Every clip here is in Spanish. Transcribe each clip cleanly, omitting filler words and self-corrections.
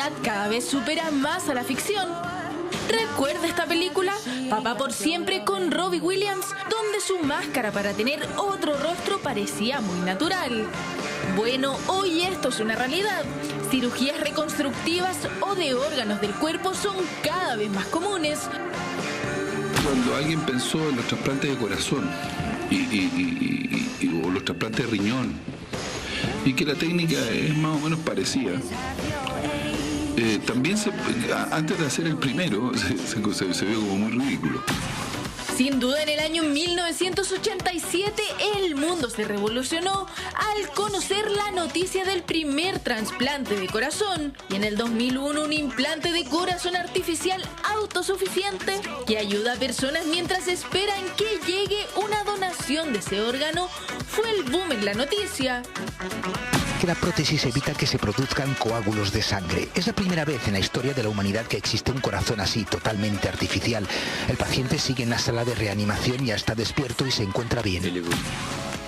realidad cada vez supera más a la ficción. ¿Recuerda esta película? Papá por siempre, con Robbie Williams, donde su máscara para tener otro rostro parecía muy natural. Bueno, hoy esto es una realidad. Cirugías reconstructivas o de órganos del cuerpo son cada vez más comunes. Cuando alguien pensó en los trasplantes de corazón o los trasplantes de riñón, y que la técnica es más o menos parecida, también antes de hacer el primero se ve como muy ridículo. Sin duda, en el año 1987 el mundo se revolucionó al conocer la noticia del primer trasplante de corazón, y en el 2001 un implante de corazón artificial autosuficiente que ayuda a personas mientras esperan que llegue una donación de ese órgano fue el boom en la noticia. Que la prótesis evita que se produzcan coágulos de sangre. Es la primera vez en la historia de la humanidad que existe un corazón así, totalmente artificial. El paciente sigue en la sala de reanimación, ya está despierto y se encuentra bien.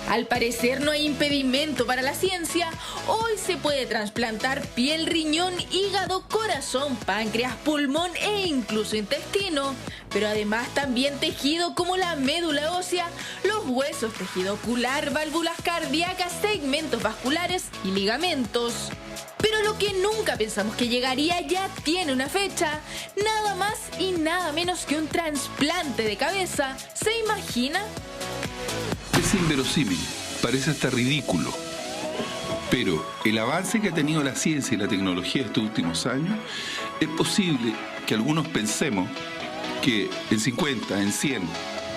Al parecer no hay impedimento para la ciencia. Hoy se puede trasplantar piel, riñón, hígado, corazón, páncreas, pulmón e incluso intestino. Pero además también tejido como la médula ósea, los huesos, tejido ocular, válvulas cardíacas, segmentos vasculares y ligamentos. Pero lo que nunca pensamos que llegaría ya tiene una fecha. Nada más y nada menos que un trasplante de cabeza. ¿Se imagina? Es inverosímil, parece hasta ridículo, pero el avance que ha tenido la ciencia y la tecnología estos últimos años, es posible que algunos pensemos que en 50, en 100,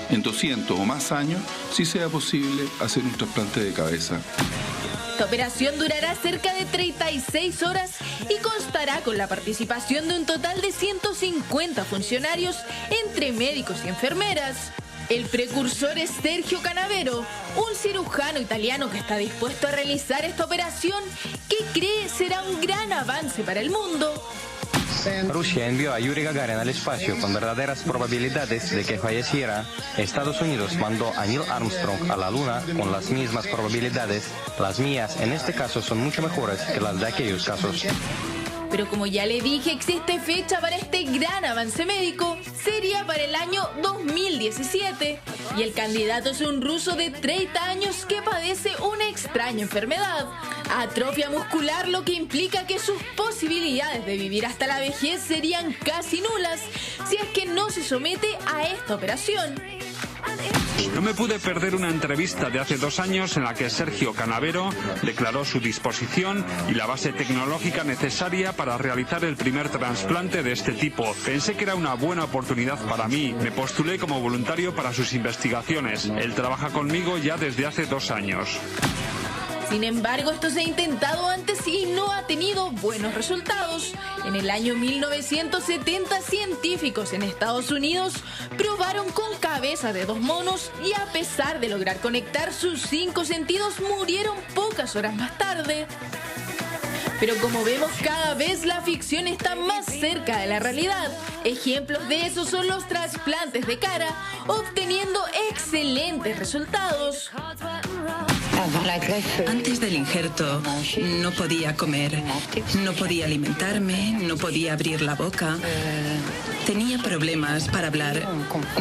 en 200 o más años, sí sea posible hacer un trasplante de cabeza. Esta operación durará cerca de 36 horas y constará con la participación de un total de 150 funcionarios entre médicos y enfermeras. El precursor es Sergio Canavero, un cirujano italiano que está dispuesto a realizar esta operación que cree será un gran avance para el mundo. Rusia envió a Yuri Gagarin al espacio con verdaderas probabilidades de que falleciera. Estados Unidos mandó a Neil Armstrong a la Luna con las mismas probabilidades. Las mías en este caso son mucho mejores que las de aquellos casos. Pero como ya le dije, existe fecha para este gran avance médico. Sería para el año 2017. Y el candidato es un ruso de 30 años que padece una extraña enfermedad. Atrofia muscular, lo que implica que sus posibilidades de vivir hasta la vejez serían casi nulas si es que no se somete a esta operación. No me pude perder una entrevista de hace 2 años en la que Sergio Canavero declaró su disposición y la base tecnológica necesaria para realizar el primer trasplante de este tipo. Pensé que era una buena oportunidad para mí. Me postulé como voluntario para sus investigaciones. Él trabaja conmigo ya desde hace 2 años. Sin embargo, esto se ha intentado antes y no ha tenido buenos resultados. En el año 1970, científicos en Estados Unidos probaron con cabezas de 2 monos y a pesar de lograr conectar sus 5 sentidos, murieron pocas horas más tarde. Pero como vemos, cada vez la ficción está más cerca de la realidad. Ejemplos de eso son los trasplantes de cara, obteniendo excelentes resultados. Antes del injerto no podía comer, no podía alimentarme, no podía abrir la boca. Tenía problemas para hablar,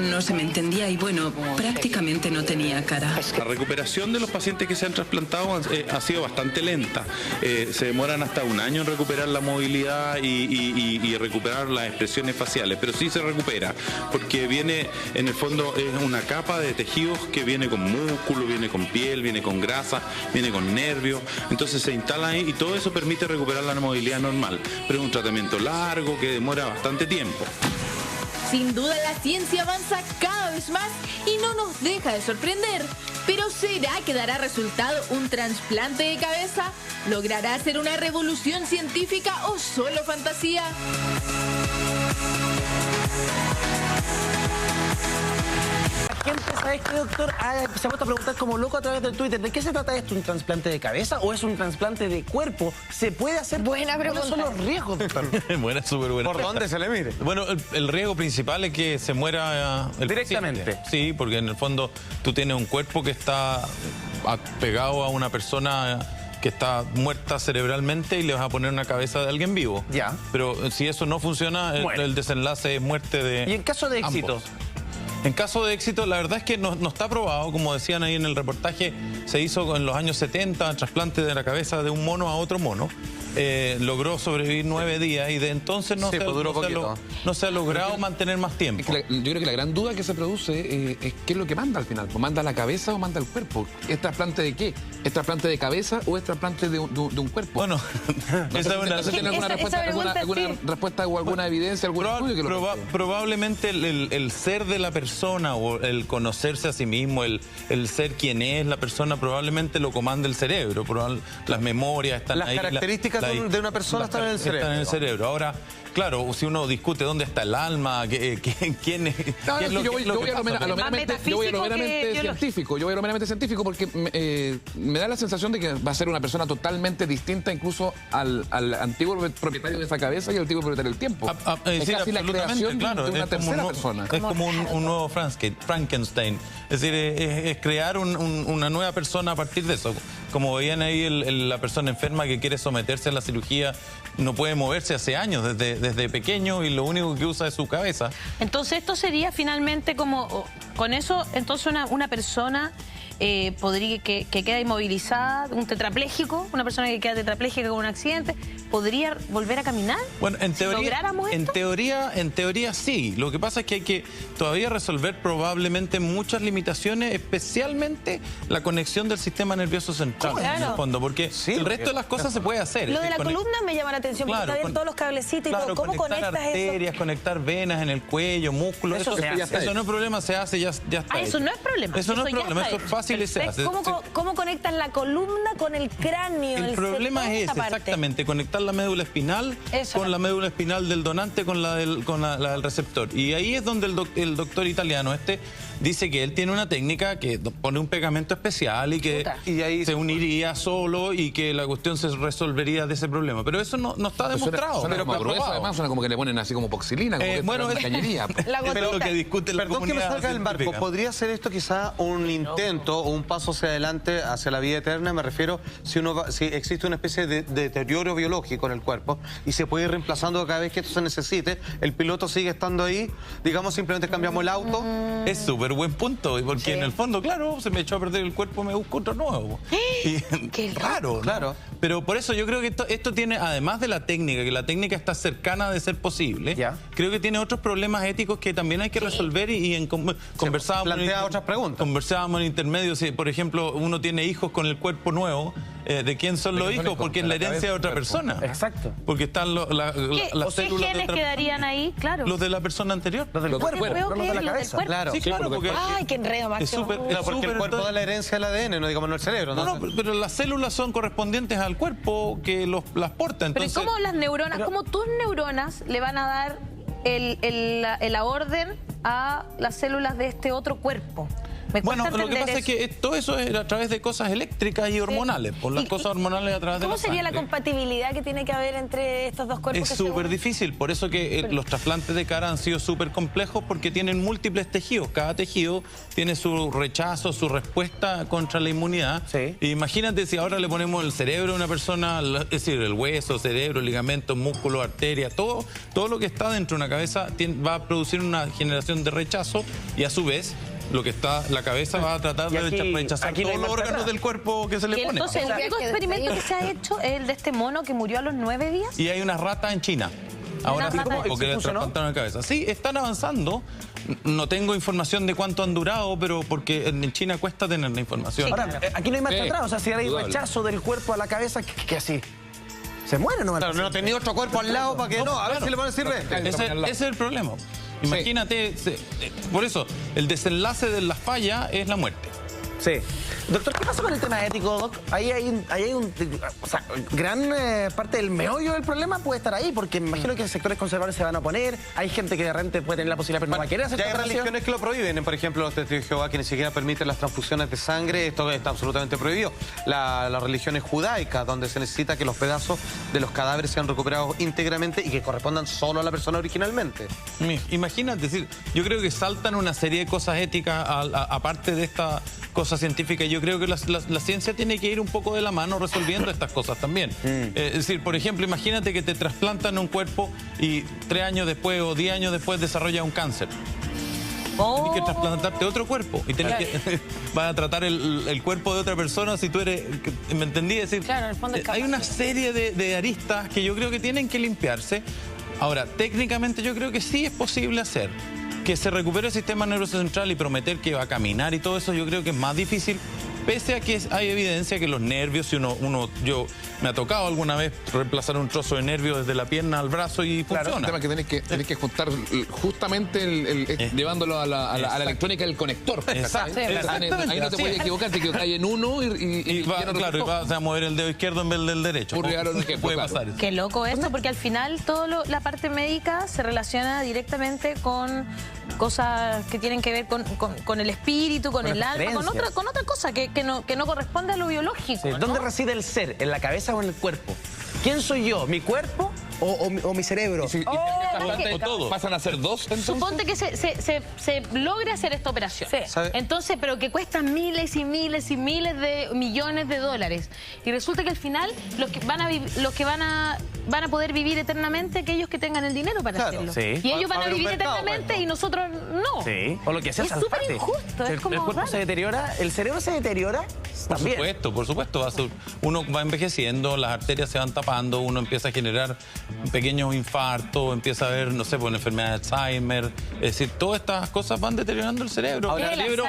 no se me entendía y bueno, prácticamente no tenía cara. La recuperación de los pacientes que se han trasplantado ha sido bastante lenta. Se demoran hasta 1 año en recuperar la movilidad y recuperar las expresiones faciales, pero sí se recupera, porque viene, en el fondo, es una capa de tejidos que viene con músculo, viene con piel, viene con grasa, viene con nervios, entonces se instala ahí y todo eso permite recuperar la movilidad normal, pero es un tratamiento largo que demora bastante tiempo. Sin duda la ciencia avanza cada vez más y no nos deja de sorprender. Pero ¿será que dará resultado un trasplante de cabeza? ¿Logrará ser una revolución científica o solo fantasía? Gente, ¿sabes qué, doctor? Se ha puesto a preguntar como loco a través del Twitter. ¿De qué se trata esto? ¿Un trasplante de cabeza o es un trasplante de cuerpo? ¿Se puede hacer? Buena pregunta. ¿Cuáles son los riesgos, doctor? Buena, súper buena. ¿Por dónde se le mide? Bueno, el riesgo principal es que se muera el directamente. paciente. Sí, porque en el fondo tú tienes un cuerpo que está pegado a una persona que está muerta cerebralmente y le vas a poner una cabeza de alguien vivo. Ya. Pero si eso no funciona, el desenlace es muerte de ¿Y en caso de éxito? ambos. En caso de éxito, la verdad es que no está probado, como decían ahí en el reportaje, se hizo en los años 70, trasplante de la cabeza de un mono a otro mono. Logró sobrevivir 9 días y de entonces no se ha logrado mantener más tiempo. Es que yo creo que la gran duda que se produce es qué es lo que manda al final. ¿Manda la cabeza o manda el cuerpo? ¿Es trasplante de qué? ¿Es trasplante de cabeza o es trasplante de un cuerpo? Bueno, ¿tiene alguna respuesta o alguna evidencia, algún estudio que lo probablemente el ser de la persona o el conocerse a sí mismo, el ser quien es la persona, probablemente lo comanda el cerebro. Las memorias están ahí. Las características de una persona están en el cerebro. Están en el cerebro. Ahora, claro, si uno discute dónde está el alma, quién es... Yo voy a lo meramente científico. Yo voy a lo meramente científico porque me da la sensación de que va a ser una persona totalmente distinta incluso al antiguo propietario de esa cabeza y al antiguo propietario del tiempo. Es casi la creación de una tercera persona. Es como un nuevo Frankenstein. Es decir, es crear una nueva persona a partir de eso. Como veían ahí la persona enferma que quiere someterse a la cirugía, no puede moverse hace años, desde pequeño, y lo único que usa es su cabeza. Entonces esto sería finalmente como, con eso, entonces una persona podría que queda inmovilizada, un tetrapléjico, una persona que queda tetrapléjica con un accidente, ¿podría volver a caminar? Bueno, en teoría sí. Lo que pasa es que hay que todavía resolver probablemente muchas limitaciones, especialmente la conexión del sistema nervioso central, en el fondo, porque el resto de las cosas se puede hacer. Lo de la columna me llama la atención, porque está bien todos los cablecitos y todo. ¿Cómo conectas arterias, eso? Conectar venas en el cuello, músculos, eso no es problema, se hace, ya está. Eso no es problema. Eso no es problema, eso es fácil y se hace. ¿Cómo conectas la columna con el cráneo? El problema es exactamente conectar la médula espinal con la médula espinal del donante con la del receptor. Y ahí es donde el doctor italiano dice que él tiene una técnica que pone un pegamento especial y que ahí se uniría solo y que la cuestión se resolvería de ese problema. Pero eso no está demostrado. Suena como grueso, además, suena como que le ponen así como poxilina, como que es cañería. Pero lo que discute la comunidad. Perdón que me salga del marco. ¿Podría ser esto quizá un intento o un paso hacia adelante, hacia la vida eterna? Me refiero, si existe una especie de deterioro biológico en el cuerpo y se puede ir reemplazando cada vez que esto se necesite, el piloto sigue estando ahí, digamos, simplemente cambiamos el auto. Es súper buen punto, porque en el fondo, claro, se me echó a perder el cuerpo, me busco otro nuevo. Qué raro, ¿no? Claro. Pero por eso yo creo que esto tiene, además de la técnica, que la técnica está cercana de ser posible, creo que tiene otros problemas éticos que también hay que resolver y conversábamos en intermedio, si por ejemplo uno tiene hijos con el cuerpo nuevo, ¿de quién son los hijos? Porque es la herencia de otra persona. Exacto. Porque están las células ¿Qué genes quedarían ahí? Claro. Los de la persona anterior. Los del cuerpo, no los de la cabeza. Claro. Sí, claro, porque... Ay, qué enredo, Max. Porque el cuerpo da la herencia del ADN, no digamos no el cerebro. No, pero las células son correspondientes al cuerpo que las porta. Entonces... Pero ¿cómo las neuronas, cómo tus neuronas le van a dar la orden a las células de este otro cuerpo? Bueno, lo que pasa es que todo eso es a través de cosas eléctricas y hormonales, por las cosas hormonales a través de la sangre. ¿Cómo sería la compatibilidad que tiene que haber entre estos dos cuerpos? Es súper difícil, por eso que los trasplantes de cara han sido súper complejos, porque tienen múltiples tejidos. Cada tejido tiene su rechazo, su respuesta contra la inmunidad. Imagínate si ahora le ponemos el cerebro a una persona, es decir, el hueso, cerebro, ligamentos, músculos, arterias, todo lo que está dentro de una cabeza va a producir una generación de rechazo y a su vez la cabeza va a tratar de rechazar todos los órganos del cuerpo que se le pone. Entonces, el único experimento que se ha hecho es el de este mono que murió a los 9 días. Y hay una rata en China. Ahora porque le trasplantaron la cabeza. Sí, están avanzando. No tengo información de cuánto han durado, pero porque en China cuesta tener la información. Ahora, aquí no hay marcha atrás. O sea, si hay rechazo del cuerpo a la cabeza, que así... se muere, ¿no? Claro, no tenía otro cuerpo al lado para que a ver si le van a decir ese es el problema. Imagínate, por eso, el desenlace de la falla es la muerte. Sí. Doctor, ¿qué pasa con el tema ético, Doc? Ahí hay un... O sea, gran parte del meollo del problema puede estar ahí, porque me imagino que sectores conservadores se van a oponer, hay gente que de repente puede tener la posibilidad, pero no va a querer hacer. Ya hay religiones que lo prohíben, por ejemplo, los testigos de Jehová, que ni siquiera permiten las transfusiones de sangre, esto está absolutamente prohibido. Las religiones judaicas, donde se necesita que los pedazos de los cadáveres sean recuperados íntegramente y que correspondan solo a la persona originalmente. Imagínate, decir, yo creo que saltan una serie de cosas éticas aparte de cosas científicas. Yo creo que la ciencia tiene que ir un poco de la mano resolviendo estas cosas también. Es decir, por ejemplo, imagínate que te trasplantan un cuerpo y 3 años después o 10 años después desarrolla un cáncer. Tienes que trasplantarte otro cuerpo y tenés que vas a tratar el cuerpo de otra persona si tú eres, ¿me entendí? Es decir, claro, en el fondo es hay una serie de aristas que yo creo que tienen que limpiarse. Ahora, técnicamente yo creo que sí es posible hacer que se recupere el sistema nervioso central y prometer que va a caminar y todo eso, yo creo que es más difícil, pese a que hay evidencia que los nervios, si yo me ha tocado alguna vez reemplazar un trozo de nervio desde la pierna al brazo y funciona. Es un tema que tenés que juntar justamente llevándolo a la electrónica del conector. Exacto. Ahí no te puedes equivocar, te equivocas en uno y vas a mover el dedo izquierdo en vez del derecho. Puede pasar. Qué loco esto, porque al final toda la parte médica se relaciona directamente con cosas que tienen que ver con el espíritu, con el alma, con otra cosa que no corresponde a lo biológico. Sí. ¿Dónde reside el ser? ¿En la cabeza o en el cuerpo? ¿Quién soy yo? ¿Mi cuerpo o mi cerebro? O todo. ¿Pasan a ser dos? Entonces? Suponte que se logre hacer esta operación. Sí. Entonces, pero que cuesta miles y miles y miles de millones de dólares. Y resulta que al final los que van a poder vivir eternamente aquellos que tengan el dinero para hacerlo. Sí. Y ellos van a vivir eternamente y nosotros no. Sí. O lo que sea, es súper injusto. El cuerpo se deteriora, el cerebro se deteriora también. Por supuesto. Uno va envejeciendo, las arterias se van tapando, uno empieza a generar pequeños infartos, empieza a ver, no sé, una enfermedad de Alzheimer. Es decir, todas estas cosas van deteriorando el cerebro. Ahora, el cerebro,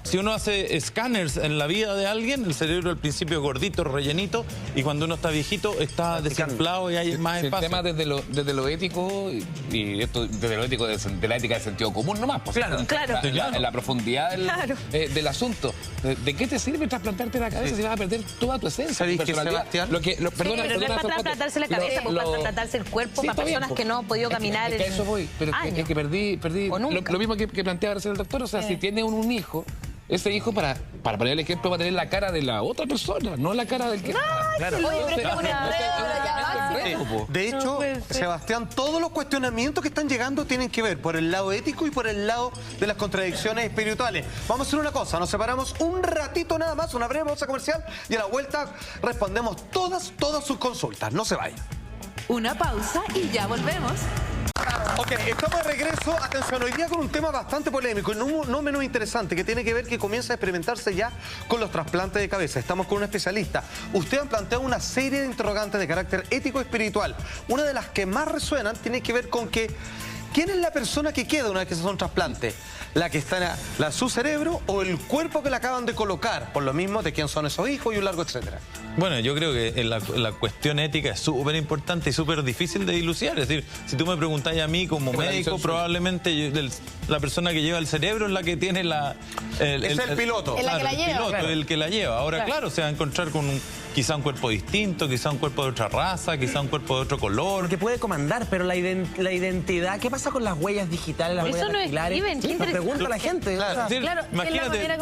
si uno hace escáneres en la vida de alguien, el cerebro al principio es gordito, rellenito, y cuando uno está viejito está desinflado y hay más espacio. El tema desde lo ético, y esto desde lo ético de la ética del sentido común nomás. Pues, claro. En la profundidad del asunto. ¿De qué te sirve trasplantarte la cabeza si vas a perder toda tu esencia? ¿Sabéis que Sebastián? Pero no es para trasplantarse la cabeza, pues para trasplantarse el cuerpo para personas que no han podido caminar es que eso voy, pero es que perdí lo mismo que planteaba recién el doctor. O sea, si tiene un hijo, ese hijo, para poner el ejemplo, va a tener la cara de la otra persona, no la cara del que... Claro. De hecho, Sebastián, todos los cuestionamientos que están llegando tienen que ver por el lado ético y por el lado de las contradicciones espirituales. Vamos a hacer una cosa, nos separamos un ratito nada más, una breve pausa comercial, y a la vuelta respondemos todas sus consultas. No se vayan. Una pausa y ya volvemos. Ok, estamos de regreso. Atención, hoy día con un tema bastante polémico y no menos interesante, que tiene que ver que comienza a experimentarse ya con los trasplantes de cabeza. Estamos con un especialista. Ustedes han planteado una serie de interrogantes de carácter ético y espiritual. Una de las que más resuenan tiene que ver con que ¿quién es la persona que queda una vez que se hace un trasplante? ¿La que está en su cerebro o el cuerpo que le acaban de colocar? Por lo mismo de quién son esos hijos y un largo etcétera. Bueno, yo creo que la cuestión ética es súper importante y súper difícil de dilucidar. Es decir, si tú me preguntáis a mí como médico, probablemente la persona que lleva el cerebro es la que tiene es el piloto. Claro, el que la lleva. Ahora, claro, se va a encontrar con quizá un cuerpo distinto, quizá un cuerpo de otra raza, quizá un cuerpo de otro color. Que puede comandar, pero la identidad, ¿qué pasa con las huellas digitales, las huellas dactilares? Nos pregunta la gente. Claro, imagínate,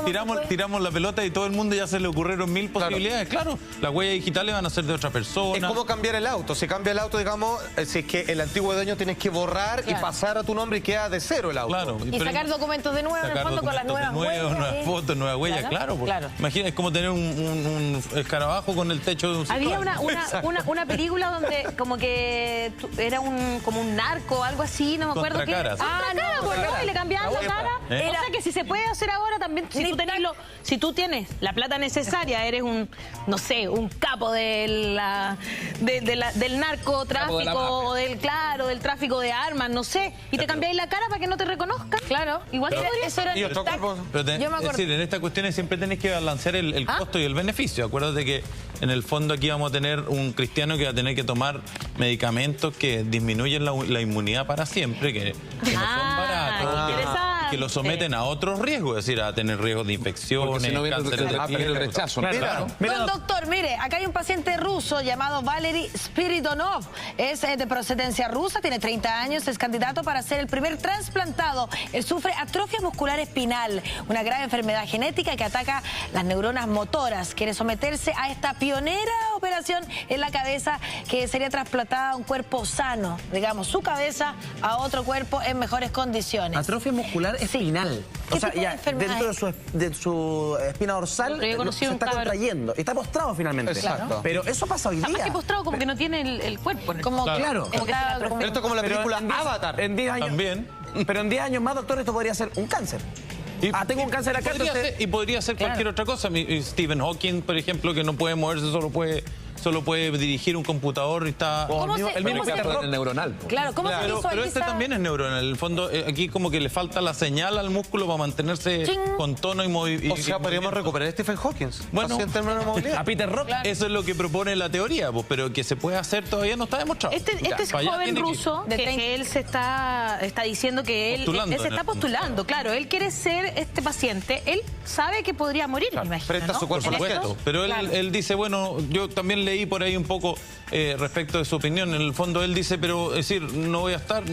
tiramos la pelota y todo el mundo ya se le ocurrieron 1000 posibilidades. Claro, las huellas digitales van a ser de otra persona. Es como cambiar el auto. Si cambia el auto, digamos, si es que el antiguo dueño tienes que borrar y pasar a tu nombre y queda de cero el auto. Claro. Y sacar documentos de nuevo, en el fondo, con las nuevas huellas. Nuevas fotos, nuevas huellas, claro. Imagina, es como tener un escarabajo con el techo de un Había una película donde como que era como un narco, algo así, no me acuerdo qué. Y le cambiaban la cara. O sea que si se puede hacer ahora también, si tú tienes la plata necesaria, eres un capo del narcotráfico o del tráfico de armas, no sé, y te cambiáis la cara para que no te reconozcan. Claro, igual eso era es decir, en estas cuestiones siempre tenés que balancear el costo y el beneficio. Acuérdate que en el fondo aquí vamos a tener un cristiano que va a tener que tomar medicamentos que disminuyen la inmunidad para siempre, que no son baratos, que lo someten a otros riesgos, es decir, a tener riesgos de infecciones, si no cáncer el rechazo. Doctor, mire, acá hay un paciente ruso llamado Valery Spiridonov. Es de procedencia rusa, tiene 30 años, es candidato para ser el primer trasplantado. Él sufre atrofia muscular espinal, una grave enfermedad genética que ataca las neuronas motoras. Quiere someterse a esta pionera operación en la cabeza, que sería trasplantada a un cuerpo sano, digamos, su cabeza a otro cuerpo en mejores condiciones. Atrofia muscular espinal. O sea, ya dentro de su espina dorsal se está contrayendo. Está postrado finalmente. Exacto. Pero eso pasa hoy día. Más que postrado, como que no tiene el cuerpo. Como, claro. Pero esto es como la película Avatar. En 10 años. También. Pero en 10 años más, doctor, esto podría ser un cáncer. Tengo un cáncer acá. Y podría ser cualquier otra cosa. Stephen Hawking, por ejemplo, que no puede moverse, solo puede dirigir un computador y está... El mismo neuronal. Claro, ¿cómo se Pero este también es neuronal. En el fondo, aquí como que le falta la señal al músculo para mantenerse con tono y movimiento. O sea, podríamos recuperar a Stephen Hawking. Bueno, a Peter Rock. Eso es lo que propone la teoría, pues, pero que se puede hacer todavía no está demostrado. Este es joven ruso que él se está diciendo que él se está postulando, claro. Él quiere ser este paciente. Él sabe que podría morir, me imagino. Frente a su cuerpo. Por supuesto. Pero él dice, bueno, yo también leí por ahí un poco respecto de su opinión. En el fondo él dice, pero es decir, no voy a estar...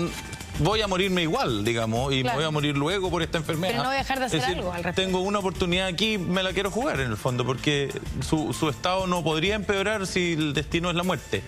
Voy a morirme igual, digamos, y me voy a morir luego por esta enfermedad. Pero no voy a dejar de hacer algo al respecto. Tengo una oportunidad aquí, me la quiero jugar en el fondo, porque su estado no podría empeorar si el destino es la muerte.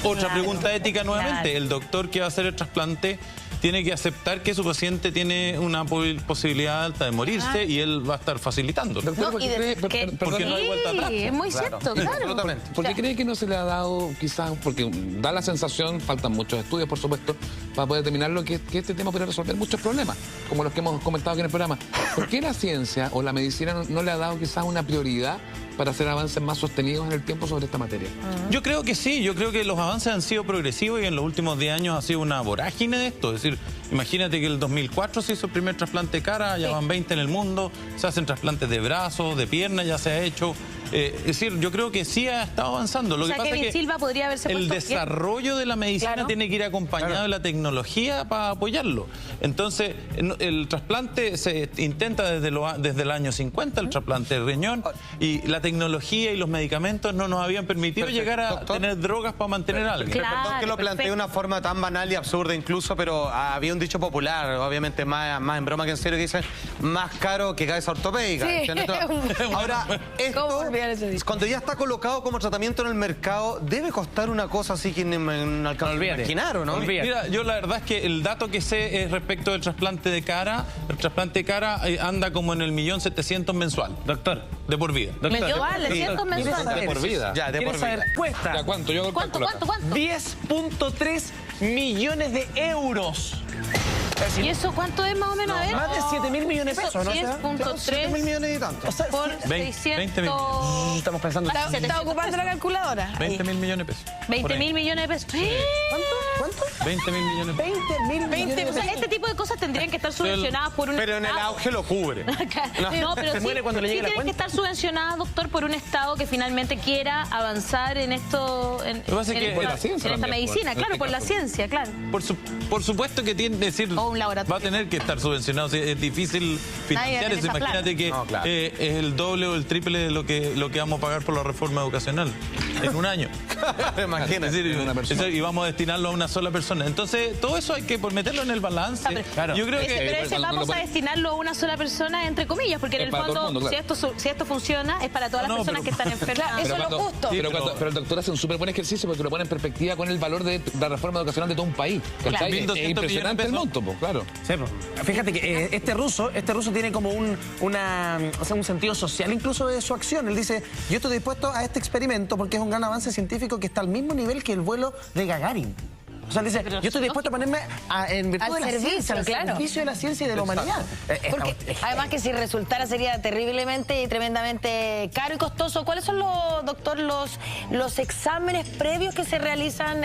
Otra pregunta ética nuevamente. El doctor que va a hacer el trasplante tiene que aceptar que su paciente tiene una posibilidad alta de morirse y él va a estar facilitando. Doctor, porque no hay vuelta atrás. Es muy cierto, claro. ¿Por qué cree que no se le ha dado quizás, porque da la sensación, faltan muchos estudios por supuesto, para poder determinarlo, que este tema puede resolver muchos problemas, como los que hemos comentado aquí en el programa? ¿Por qué la ciencia o la medicina no le ha dado quizás una prioridad para hacer avances más sostenidos en el tiempo sobre esta materia? Yo creo que sí, yo creo que los avances han sido progresivos y en los últimos 10 años ha sido una vorágine de esto. Es decir, imagínate que en el 2004 se hizo el primer trasplante de cara, ya van 20 en el mundo, se hacen trasplantes de brazos, de piernas, ya se ha hecho. Es decir, yo creo que sí ha estado avanzando. Lo que pasa es que Silva podría haberse el desarrollo de la medicina tiene que ir acompañado de la tecnología para apoyarlo. Entonces, el trasplante se intenta desde el año 50, el trasplante de riñón, y la tecnología y los medicamentos no nos habían permitido llegar a tener drogas para mantener a alguien. Perdón que lo planteé de una forma tan banal y absurda incluso, pero había un dicho popular, obviamente más en broma que en serio, que dice, más caro que cabeza ortopédica. Sí. Ahora, esto, cuando ya está colocado como tratamiento en el mercado, debe costar una cosa así que no alcanzo a imaginar, ¿o no? Mira, yo la verdad es que el dato que sé es respecto del trasplante de cara. El trasplante de cara anda como en el 1.700.000 mensual. Doctor. De por vida. Vale, 100 mensuales. De por vida. Ya, de por vida. Cuesta. ¿Ya cuánto? Yo hago el cálculo acá. ¿Cuánto? 10.3 millones de euros. ¿Y eso cuánto es más o menos? A ver. Más de 7.000 millones de pesos, ¿no? 10.3 millones y tanto. O sea, por 20 600... Estamos pensando. ¿Está ocupando la calculadora? 20.000 millones de pesos. 20.000 millones de pesos. ¿Cuánto? 20.000 millones de pesos. 20.000 millones de O sea, pesos. este tipo de cosas tendrían que estar subvencionadas por un Pero en el Estado. auge lo cubre. No, pero Se sí, muere cuando le llegue la tienen que cuenta. estar subvencionadas, doctor, por un Estado que finalmente quiera avanzar en esto, en que pasa es que esta, por la ciencia en esta también, medicina, en claro, este por la caso. ciencia, claro. Por supuesto que tiene que decir, O un laboratorio. va a tener que estar subvencionado. Es difícil financiar tiene eso. esa Imagínate que No, claro. es el doble o el triple de lo que vamos a pagar por la reforma educacional en un año. Imagínate. Es decir, una persona. y vamos a destinarlo a una sola persona. Entonces, todo eso hay que meterlo en el balance. Yo creo que... Pero ese vamos a destinarlo a una sola persona, entre comillas, porque en Es el para todo fondo, el mundo, claro. si esto funciona, es para todas las personas que están enfermas. Eso es lo justo. Pero el doctor hace un súper buen ejercicio porque lo pone en perspectiva con el valor de la reforma educacional de todo un país. Claro. ¿Cachai? 1.200 Es impresionante el millones de monto, pues, claro. Sí, pues. Fíjate que este ruso tiene como un sentido social incluso de su acción. Él dice, yo estoy dispuesto a este experimento porque es un gran avance científico que está al mismo nivel que el vuelo de Gagarin. O sea, él dice, yo estoy dispuesto a ponerme en virtud Al de la servicio, ciencia, al claro. servicio de la ciencia y de la humanidad. Porque además que si resultara sería terriblemente y tremendamente caro y costoso. ¿Cuáles son los exámenes previos que se realizan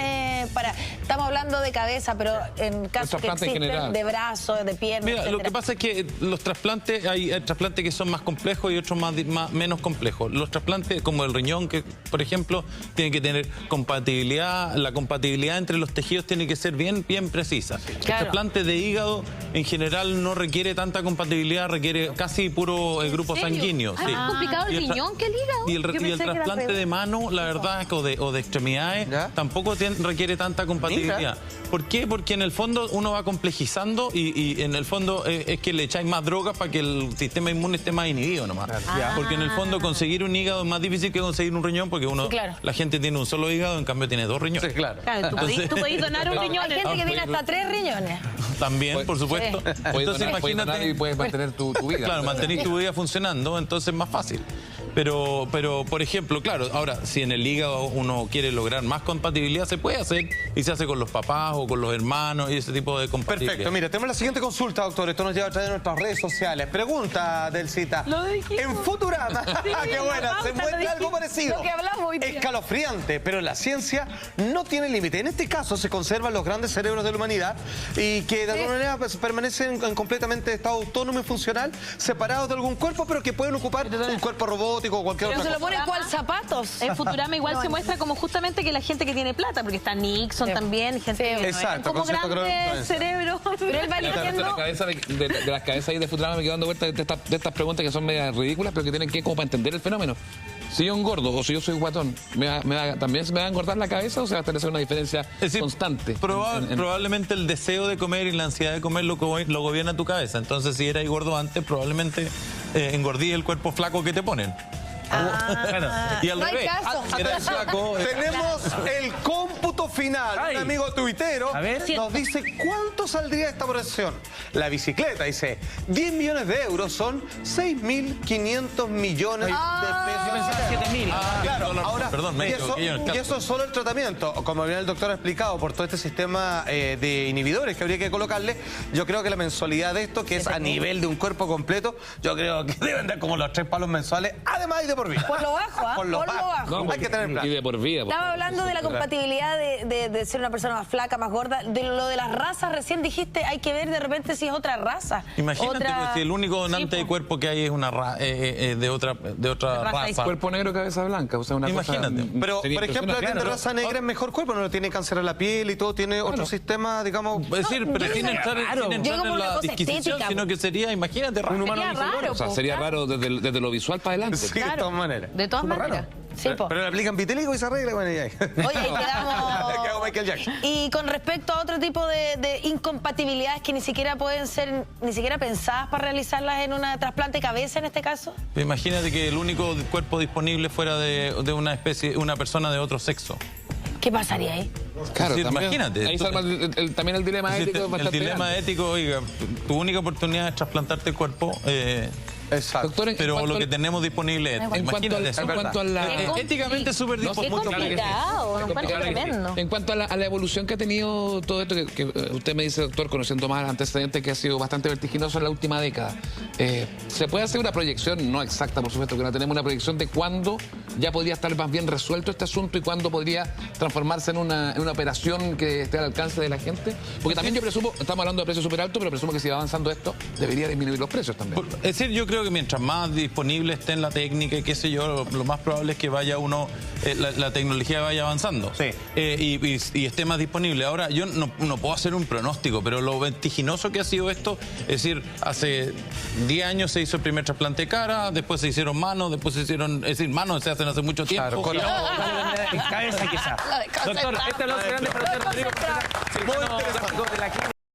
para... Estamos hablando de cabeza, pero en caso que trasplante en existen general. de brazos, de piernas, Mira, lo etcétera. que pasa es que los trasplantes, hay trasplantes que son más complejos y otros menos complejos. Los trasplantes, como el riñón, que por ejemplo, tienen que tener compatibilidad, la compatibilidad entre los tejidos tiene que ser bien precisa. El trasplante de hígado, en general, no requiere tanta compatibilidad, requiere casi puro grupo sanguíneo. ¿Es más complicado el riñón que el hígado? Y Yo el pensé que era trasplante al de mano, la verdad, o de extremidades, tampoco requiere tanta compatibilidad. ¿Por qué? Porque en el fondo uno va complejizando y en el fondo es que le echáis más drogas para que el sistema inmune esté más inhibido nomás. Porque en el fondo conseguir un hígado es más difícil que conseguir un riñón porque la gente tiene un solo hígado, en cambio tiene dos riñones. Claro, tú podís donar un riñón. Hay gente que tiene hasta 3 riñones. También, por supuesto. Puedes Entonces imagínate. y puedes mantener tu vida. Claro, mantener tu vida funcionando, entonces es más fácil. Pero, por ejemplo, claro, ahora, si en el hígado uno quiere lograr más compatibilidad, se puede hacer y se hace con los papás o con los hermanos y ese tipo de compatibilidad. Perfecto, mira, tenemos la siguiente consulta, doctor. Esto nos lleva a través de nuestras redes sociales. Pregunta del cita. En Futurama, qué buena, se muestra algo parecido. Lo que hablamos hoy día. Escalofriante, pero la ciencia no tiene límite. En este caso se conservan los grandes cerebros de la humanidad y que de alguna manera permanecen en completamente estado autónomo y funcional, separados de algún cuerpo, pero que pueden ocupar un cuerpo robótico o cualquier Pero otra se lo cosa. ponen cual zapatos. En Futurama igual se muestra como justamente que la gente que tiene plata, porque está Nixon también, gente Exacto, como concepto grandes cerebros. Pero él va De eligiendo... las cabezas ahí de Futurama me quedo dando vueltas de estas preguntas que son medias ridículas, pero que tienen que como para entender el fenómeno. Si yo engordo o si yo soy guatón, ¿también se me va a engordar la cabeza o se va a tener una diferencia constante? Probablemente el deseo de comer y la ansiedad de comer lo gobierna tu cabeza. Entonces, si eras gordo antes, probablemente engordí el cuerpo flaco que te ponen. Y al no hay revés, caso. si eras flaco... Tenemos el cómputo final. Un amigo tuitero nos dice cuánto saldría esta operación. La bicicleta dice 10 millones de euros son 6.500 millones de pesos. 7.000. Claro, ahora, perdón, y eso es solo el tratamiento. Como bien el doctor ha explicado, por todo este sistema de inhibidores que habría que colocarle, yo creo que la mensualidad de esto, que es a nivel de un cuerpo completo, yo creo que deben dar como los 3 palos mensuales, además y de por vida. Por lo bajo, ¿ah? Por lo bajo. No, hay que tener plan. Y de por vida. Estaba hablando de la compatibilidad de ser una persona más flaca, más gorda. De lo de las razas, recién dijiste, hay que ver de repente si es otra raza. Imagínate, pues, si el único donante de cuerpo que hay es una de otra raza. Cuerpo negro, cabeza blanca. O sea, una Imagínate. cosa, Pero, sería por ejemplo, alguien de raza negra es mejor cuerpo, no tiene cáncer a la piel y todo, tiene otro sistema, digamos... Es decir, pero sin entrar en la disquisición, sino que sería, imagínate, raro. Sería raro, o sea, sería raro desde lo visual para adelante. Sí, de todas maneras. De todas maneras. Sí, pero le aplican vitíligo y se arregla, bueno, ya. Oye, ahí quedamos... Quedó Michael Jackson. Y con respecto a otro tipo de incompatibilidades que ni siquiera pueden ser, ni siquiera pensadas para realizarlas en una trasplante de cabeza en este caso. Imagínate que el único cuerpo disponible fuera de una especie, una persona de otro sexo. ¿Qué pasaría ahí? Claro, Es decir, también, imagínate. Ahí salva también el dilema ético. El dilema ético, oiga, tu única oportunidad es trasplantarte el cuerpo. Exacto. Doctor, pero lo que tenemos disponible es en cuanto a la... éticamente es súper Qué complicado, un cuerpo tremendo. En cuanto a la evolución que ha tenido todo esto, que usted me dice, doctor, conociendo más el antecedente que ha sido bastante vertiginoso en la última década, ¿se puede hacer una proyección, no exacta, por supuesto, que no tenemos una proyección de cuándo ya podría estar más bien resuelto este asunto y cuándo podría transformarse en una operación que esté al alcance de la gente? Porque también yo presumo, estamos hablando de precios súper altos, pero presumo que si va avanzando esto, debería disminuir los precios también. Es decir, yo creo que mientras más disponible esté en la técnica y qué sé yo, lo más probable es que vaya la tecnología vaya avanzando. Sí. Y esté más disponible. Ahora, yo no puedo hacer un pronóstico, pero lo vertiginoso que ha sido esto, es decir, hace 10 años se hizo el primer trasplante de cara, después se hicieron manos, después se hicieron, es decir, manos se hacen hace mucho tiempo. Cabeza quizás. Doctor, este es lo grande para usted, Rodrigo. Muy interesante.